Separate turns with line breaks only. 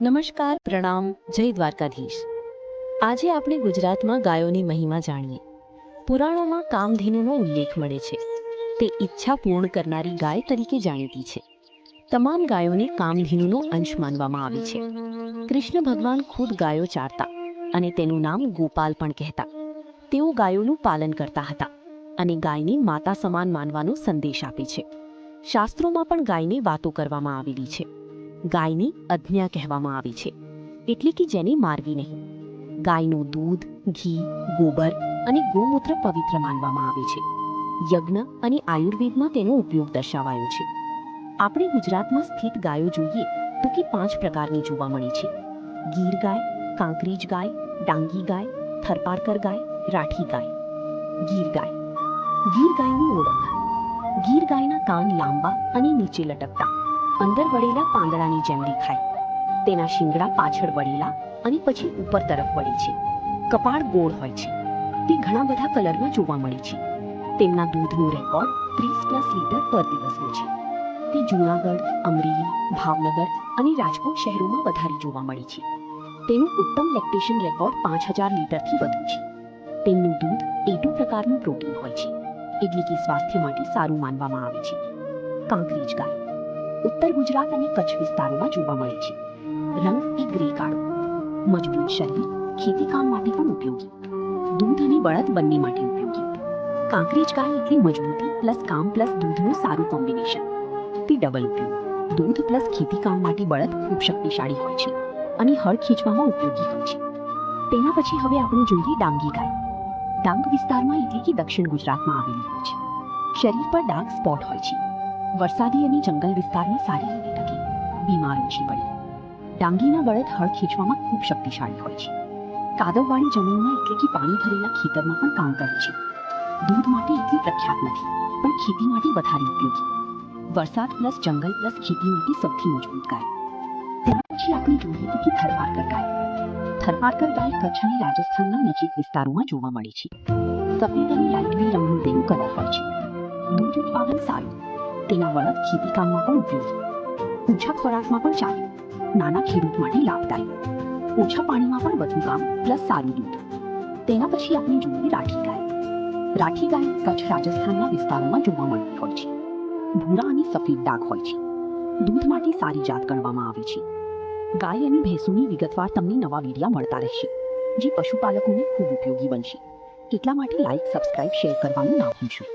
નમસ્કાર, પ્રણામ, જય દ્વારકાધીશ. આજે આપણે ગુજરાતમાં ગાયોની મહિમા જાણીએ. પુરાણોમાં કામધેનુનો ઉલ્લેખ મળે છે. તે ઈચ્છા પૂર્ણ કરનારી ગાય તરીકે જાણીતી છે. તમામ ગાયોને કામધેનુનો અંશ માનવામાં આવે છે. કૃષ્ણ ભગવાન ખુદ ગાયો ચારતા અને તેનું નામ ગોપાલ પણ કહેતા. તેઓ ગાયોનું પાલન કરતા હતા અને ગાયને માતા સમાન માનવાનો સંદેશ આપે છે. શાસ્ત્રોમાં પણ ગાયને વાતો કરવામાં આવેલી છે. ગાયને અજ્ઞા કહેવામાં આવે છે, એટલે કે જેને મારવી નહીં. ગાયનું દૂધ, ઘી, ગોબર અને ગોમૂત્ર પવિત્ર માનવામાં આવે છે. યજ્ઞ અને આયુર્વેદમાં તેનો ઉપયોગ દર્શાવાયો છે. આપણે ગુજરાતમાં સ્થિત ગાયો જોઈએ તો કે 5 પ્રકારની જોવા મળે છે: ગીર ગાય, કાંકરેજ ગાય, ડાંગી ગાય, થરપારકર ગાય, રાઠી ગાય. ગીર ગાય. ગીર ગાયની ઓળખ. ગીર ગાયના કાન લાંબા અને નીચે લટકતા, અંદર વળેલા પાંદડાની જેમ દેખાય. તેના શિંગડા પાછળ વળેલા અને પછી ઉપર તરફ વળે છે. કપાળ ગોળ હોય છે. તે ઘણા બધા કલરમાં જોવા મળે છે. તેમના દૂધનો રેકોર્ડ 30+ લીટર પર દિવસનો છે. તે જૂનાગઢ, અમરેલી, ભાવનગર અને રાજકોટ શહેરોમાં વધારે જોવા મળે છે. તેનું ઉત્તમ લેક્ટેશન રેકોર્ડ 5000 લીટરથી વધુ છે. તેમનું દૂધ A2 પ્રકારનું પ્રોટીન હોય છે, એટલે કે સ્વાસ્થ્ય માટે સારું માનવામાં આવે છે. કાંકરેજ ગાય. ઉત્તર ગુજરાત અને કચ્છ વિસ્તારોમાં જોવા મળે છે. રંગ એ ગ્રે કાળો. મજબૂત શરીર, ખેતીકામ માટે પણ ઉપયોગી. દૂધ અને બળદ બંને માટે ઉપયોગી. કાંકરેજ ગાય એટલે મજબૂતી પ્લસ કામ પ્લસ દૂધનું સારું કોમ્બિનેશન. તે ડબલ ઉપયોગ. દૂધ પ્લસ ખેતીકામ માટે બળદ ખૂબ શક્તિશાળી હોય છે અને હળ ખેંચવામાં ઉપયોગી હોય છે. તેના પછી હવે આપણે જોઈએ ડાંગી ગાય. ડાંગ વિસ્તારમાં એટલે કે દક્ષિણ ગુજરાતમાં આવેલી હોય છે. શરીર પર ડાર્ક સ્પોટ હોય છે. વરસાદી અને જંગલ વિસ્તારમાં સારી રીતે ટકે. બીમાર ઓછી પડે. ડાંગીના બળદ હળ ખેંચવામાં ખૂબ શક્તિશાળી હોય છે. કાદવવાળી જમીનમાં એટલે કે પાણી ભરેલા ખેતરમાં પણ કામ કરે છે. દૂધ માટે એટલી પ્રખ્યાત નથી, પણ ખેતી માટે વધારે ઉપયોગી. વરસાદ પ્લસ જંગલ પ્લસ ખેતી માટે સૌથી મજબૂત ગાય. તેના પછી આપણે જોઈએ તો કે થરપારકર ગાય. થરપારકર ગાય કચ્છ અને રાજસ્થાનના નજીક વિસ્તારોમાં જોવા મળે છે. સફેદ અને લાઇટ ગ્રે રંગનું તેનું કલર હોય છે. દૂધ ઉત્પાદન સારું. તેના બળદ ખેતી કામમાં પણ ઉપયોગી. ઓછા ખોરાકમાં પણ ચાલે. નાના ખેડૂત માટે લાભદાયી. ઓછા પાણીમાં પણ વધુ કામ પ્લસ સારું દૂધ. તેના પછી આપણે જોઈએ રાઠી ગાય. રાઠી ગાય કચ્છ રાજસ્થાનના વિસ્તારોમાં જોવા મળતી હોય છે. ભૂરા અને સફેદ ડાઘ હોય છે. દૂધ માટે સારી જાત ગણવામાં આવે છે. ગાય અને ભેંસોની વિગતવાર તમને નવા વિડીયા મળતા રહેશે, જે પશુપાલકોને ખૂબ ઉપયોગી બનશે. એટલા માટે લાઈક, સબસ્ક્રાઇબ, શેર કરવાનું ના ભૂલશો.